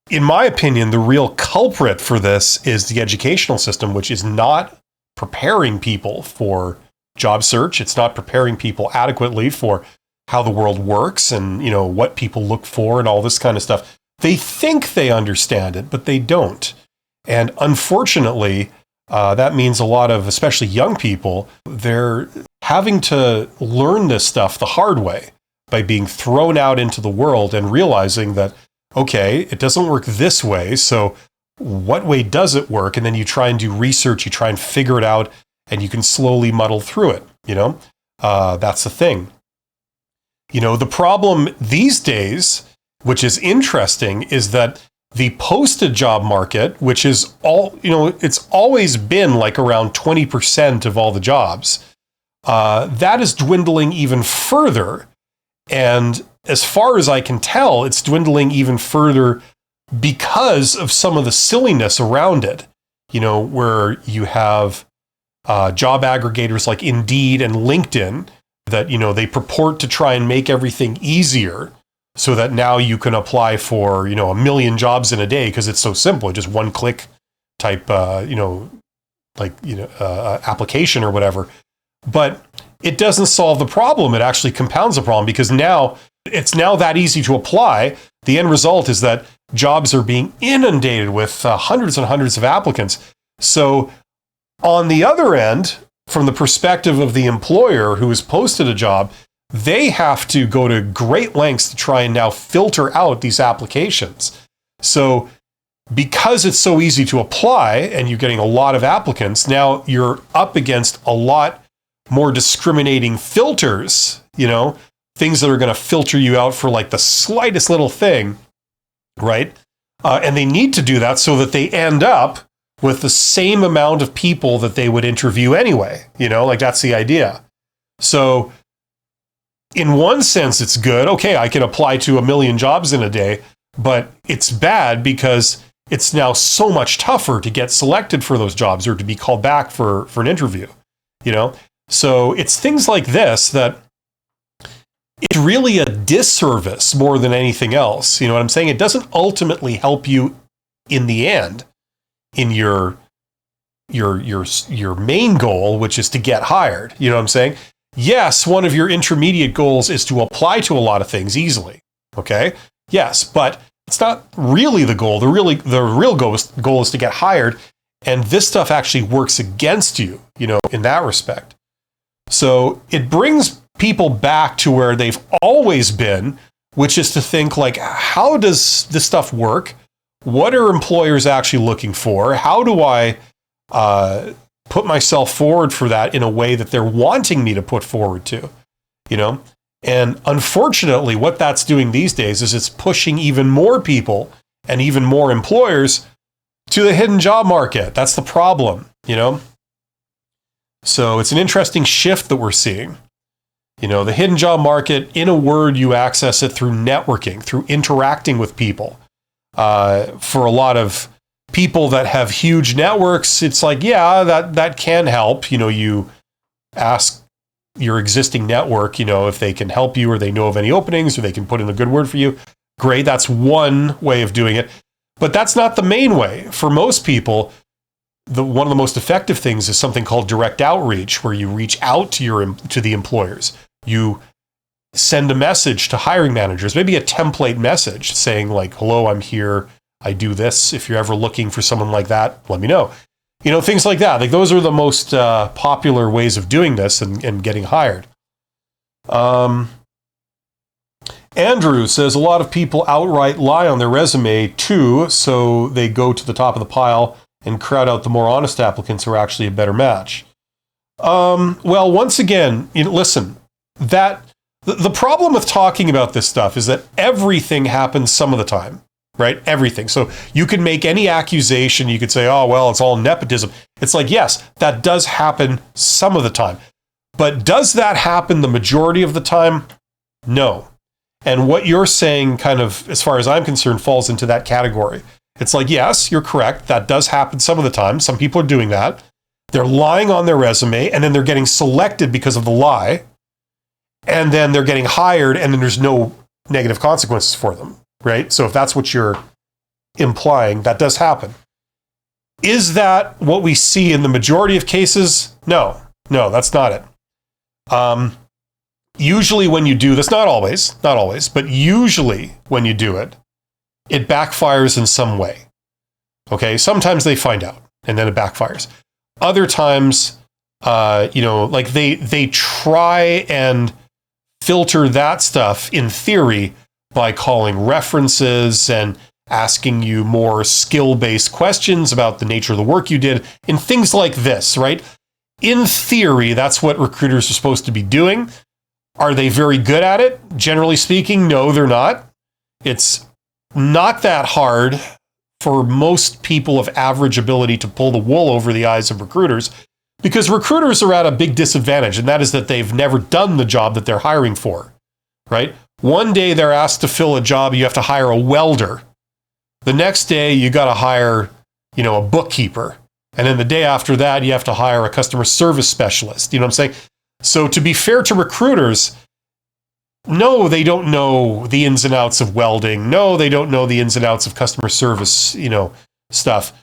in my opinion, the real culprit for this is the educational system, which is not preparing people for job search. It's not preparing people adequately for how the world works and, you know, what people look for and all this kind of stuff. They think they understand it, but they don't. And unfortunately, that means a lot of, especially young people, they're having to learn this stuff the hard way by being thrown out into the world and realizing that, okay, it doesn't work this way. So what way does it work? And then you try and do research, you try and figure it out, and you can slowly muddle through it. You know, that's the thing. You know, the problem these days, which is interesting, is that the posted job market, which is all, you know, it's always been like around 20% of all the jobs, that is dwindling even further. And as far as I can tell, it's dwindling even further because of some of the silliness around it, you know, where you have job aggregators like Indeed and LinkedIn that, you know, they purport to try and make everything easier so that now you can apply for, you know, 1 million jobs in a day because it's so simple, just one click type, application or whatever. But it doesn't solve the problem. It actually compounds the problem because now it's now that easy to apply. The end result is that jobs are being inundated with hundreds and hundreds of applicants. So on the other end, from the perspective of the employer who has posted a job, they have to go to great lengths to try and now filter out these applications. So because it's so easy to apply and you're getting a lot of applicants, now you're up against a lot more discriminating filters, you know, things that are going to filter you out for like the slightest little thing, right? And they need to do that so that they end up with the same amount of people that they would interview anyway, you know, like that's the idea. So in one sense, it's good. Okay, I can apply to 1 million jobs in a day, but it's bad because it's now so much tougher to get selected for those jobs or to be called back for an interview, you know? So it's things like this that it's really a disservice more than anything else. You know what I'm saying? It doesn't ultimately help you in the end in your main goal, which is to get hired. You know what I'm saying? Yes, one of your intermediate goals is to apply to a lot of things easily. Okay? Yes, but it's not really the goal. The real goal is to get hired, and this stuff actually works against you, you know, in that respect. So it brings people back to where they've always been, which is to think like, how does this stuff work? What are employers actually looking for? How do I put myself forward for that in a way that they're wanting me to put forward to, you know? And unfortunately, what that's doing these days is it's pushing even more people and even more employers to the hidden job market. That's the problem, you know? So it's an interesting shift that we're seeing. You know, the hidden job market, in a word, you access it through networking, through interacting with people. For a lot of people that have huge networks, it's like, yeah, that can help. You know, you ask your existing network, you know, if they can help you or they know of any openings or they can put in a good word for you. Great, that's one way of doing it. But that's not the main way. For most people, one of the most effective things is something called direct outreach, where you reach out to the employers. You send a message to hiring managers, maybe a template message saying like, hello, I'm here, I do this. If you're ever looking for someone like that, let me know. You know, things like that. Like those are the most popular ways of doing this and getting hired. Andrew says a lot of people outright lie on their resume too, so they go to the top of the pile and crowd out the more honest applicants who are actually a better match. Well, once again, listen, the problem with talking about this stuff is that everything happens some of the time, right? Everything. So you can make any accusation. You could say, oh, well, it's all nepotism. It's like, yes, that does happen some of the time. But does that happen the majority of the time? No. And what you're saying kind of, as far as I'm concerned, falls into that category. It's like, yes, you're correct. That does happen some of the time. Some people are doing that. They're lying on their resume, and then they're getting selected because of the lie. And then they're getting hired, and then there's no negative consequences for them, right? So if that's what you're implying. That does happen. Is that what we see in the majority of cases? No, that's not it. Usually when you do this, not always, but usually when you do it, it backfires in some way. Okay, sometimes they find out and then it backfires. Other times, like they try and filter that stuff in theory by calling references and asking you more skill-based questions about the nature of the work you did and things like this, right? In theory, that's what recruiters are supposed to be doing. Are they very good at it? Generally speaking, no, they're not. It's not that hard for most people of average ability to pull the wool over the eyes of recruiters, because recruiters are at a big disadvantage, and that is that they've never done the job that they're hiring for, right? One day they're asked to fill a job, you have to hire a welder. The next day you got to hire, a bookkeeper. And then the day after that, you have to hire a customer service specialist. You know what I'm saying? So to be fair to recruiters, no, they don't know the ins and outs of welding. No, they don't know the ins and outs of customer service, stuff,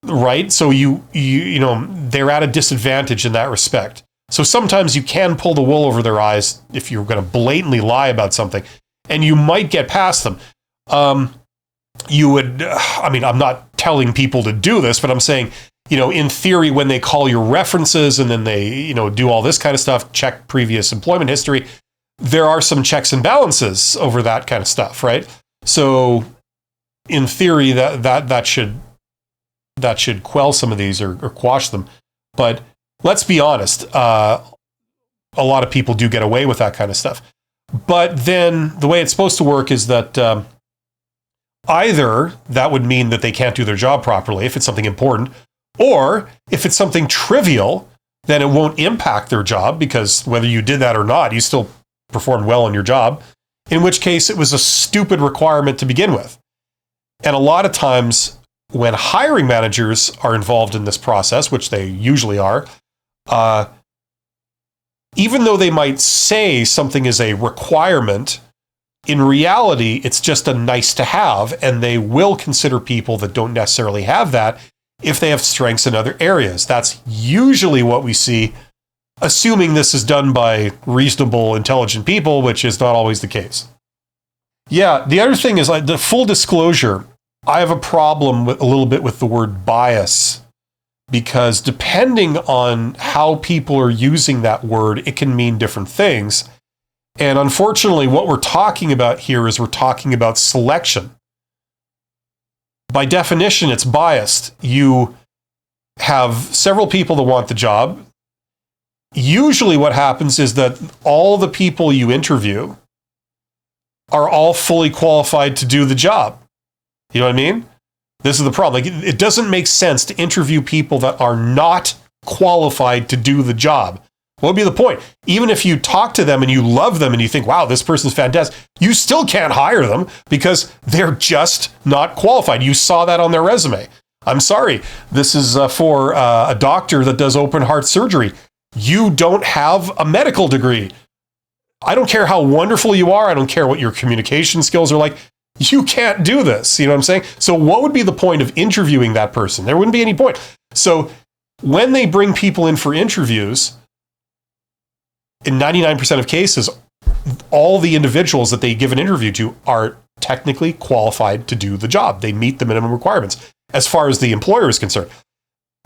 right? So they're at a disadvantage in that respect. So sometimes you can pull the wool over their eyes if you're going to blatantly lie about something, and you might get past them. I'm not telling people to do this, but I'm saying, in theory, when they call your references and then they, do all this kind of stuff, check previous employment history, there are some checks and balances over that kind of stuff, right? So in theory, that should quell some of these or quash them. But let's be honest, a lot of people do get away with that kind of stuff. But then the way it's supposed to work is that either that would mean that they can't do their job properly if it's something important, or if it's something trivial, then it won't impact their job, because whether you did that or not, you still performed well on your job, in which case it was a stupid requirement to begin with. And a lot of times when hiring managers are involved in this process, which they usually are, even though they might say something is a requirement, in reality, it's just a nice to have, and they will consider people that don't necessarily have that if they have strengths in other areas. That's usually what we see, assuming this is done by reasonable, intelligent people, which is not always the case. Yeah, the other thing is, the full disclosure, I have a problem a little bit with the word bias, because depending on how people are using that word, it can mean different things. And unfortunately, what we're talking about here is we're talking about selection. By definition, it's biased. You have several people that want the job. Usually what happens is that all the people you interview are all fully qualified to do the job. You know what I mean? This is the problem. It doesn't make sense to interview people that are not qualified to do the job. What would be the point? Even if you talk to them and you love them and you think, wow, this person's fantastic, you still can't hire them because they're just not qualified. You saw that on their resume. I'm sorry. This is for a doctor that does open heart surgery. You don't have a medical degree. I don't care how wonderful you are. I don't care what your communication skills are like. You can't do this. You know what I'm saying? So what would be the point of interviewing that person? There wouldn't be any point. So when they bring people in for interviews, in 99% of cases, all the individuals that they give an interview to are technically qualified to do the job. They meet the minimum requirements as far as the employer is concerned.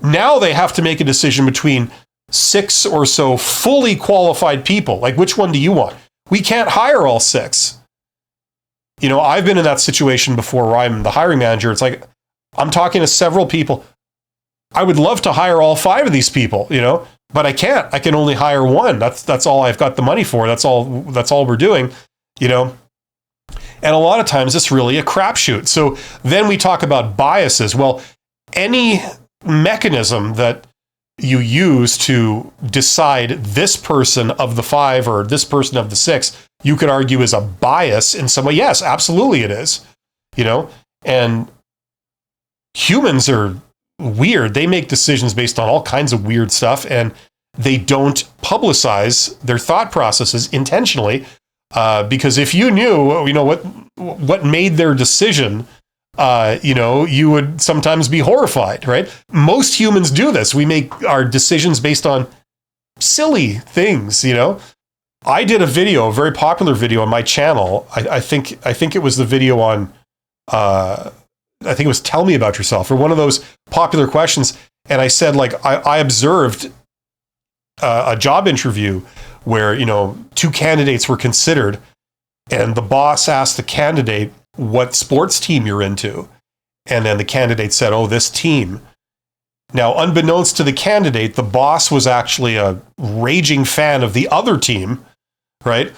Now they have to make a decision between 6 or so fully qualified people. Like, which one do you want? We can't hire all 6. I've been in that situation before where I'm the hiring manager. It's like, I'm talking to several people. I would love to hire all 5 of these people, but I can't. I can only hire one. That's all I've got the money for. That's all we're doing, And a lot of times it's really a crapshoot. So then we talk about biases. Well, any mechanism that you use to decide this person of the 5 or this person of the 6, you could argue is a bias in some way. Yes, absolutely it is. And humans are weird. They make decisions based on all kinds of weird stuff, and they don't publicize their thought processes intentionally, because if you knew, what made their decision you would sometimes be horrified, right? Most humans do this. We make our decisions based on silly things, I did a very popular video on my channel. I think it was the video on, I think it was Tell Me About Yourself, or one of those popular questions. And I said, like, I observed a job interview where, two candidates were considered, and the boss asked the candidate what sports team you're into. And then the candidate said, oh, this team. Now, unbeknownst to the candidate, the boss was actually a raging fan of the other team, right?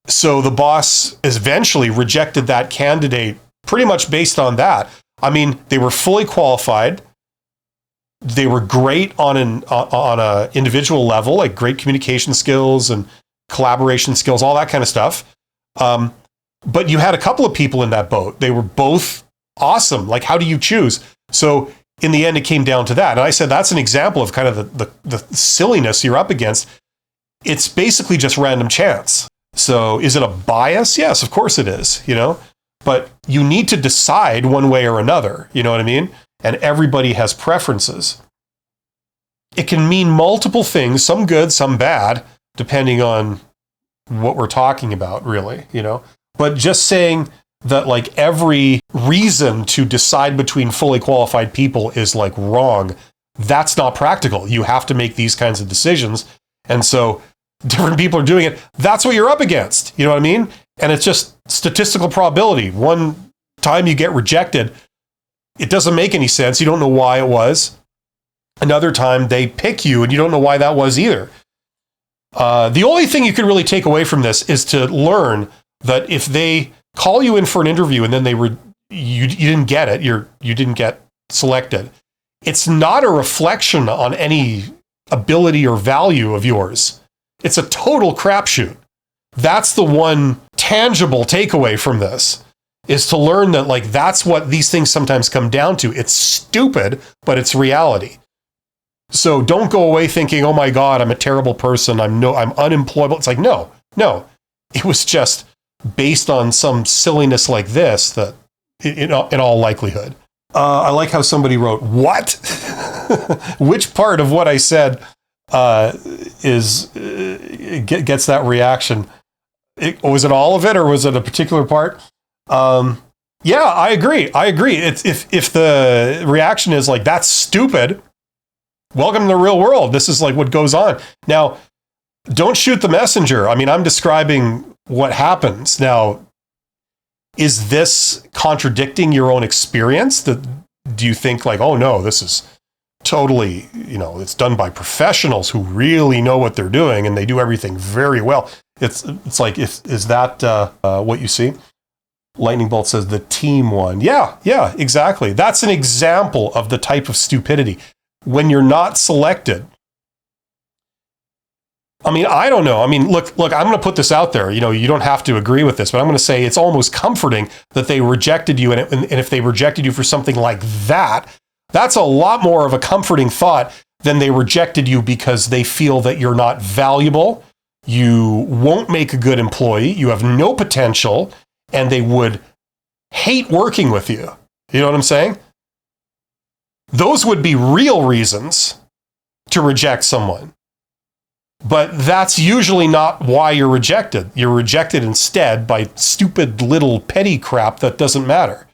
So the boss eventually rejected that candidate pretty much based on that. I mean, they were fully qualified. They were great on a individual level, like great communication skills and collaboration skills, all that kind of stuff. But you had a couple of people in that boat. They were both awesome. Like, how do you choose? So in the end, it came down to that. And I said, that's an example of kind of the silliness you're up against. It's basically just random chance. So is it a bias? Yes, of course it is, but you need to decide one way or another. You know what I mean? And everybody has preferences. It can mean multiple things, some good, some bad, depending on what we're talking about, really, But just saying that, like, every reason to decide between fully qualified people is, like, wrong, that's not practical. You have to make these kinds of decisions. And so different people are doing it. That's what you're up against. You know what I mean? And it's just statistical probability. One time you get rejected, it doesn't make any sense. You don't know why it was. Another time they pick you and you don't know why that was either. The only thing you can really take away from this is to learn that if they call you in for an interview and then you didn't get it, you didn't get selected, it's not a reflection on any ability or value of yours. It's a total crapshoot. That's the one tangible takeaway from this, is to learn that, like, that's what these things sometimes come down to. It's stupid, but it's reality. So don't go away thinking, oh my God, I'm a terrible person. I'm unemployable. It's like, no. It was just based on some silliness like this, that in all likelihood. I like how somebody wrote, what? Which part of what I said gets that reaction? Was it all of it, or was it a particular part? Yeah, I agree. It's, if the reaction is like, that's stupid, welcome to the real world. This is like what goes on. Now, don't shoot the messenger. I mean, I'm describing what happens. Now, is this contradicting your own experience? Do you think, like, oh no, this is totally, it's done by professionals who really know what they're doing and they do everything very well? It's like, is that what you see? Lightning Bolt says the team won. Yeah, exactly. That's an example of the type of stupidity. When you're not selected, I mean, I don't know. I mean, look, I'm going to put this out there. You don't have to agree with this, but I'm going to say it's almost comforting that they rejected you. And if they rejected you for something like that, that's a lot more of a comforting thought than they rejected you because they feel that you're not valuable, you won't make a good employee, you have no potential, and they would hate working with you. You know what I'm saying? Those would be real reasons to reject someone. But that's usually not why you're rejected. You're rejected instead by stupid little petty crap that doesn't matter.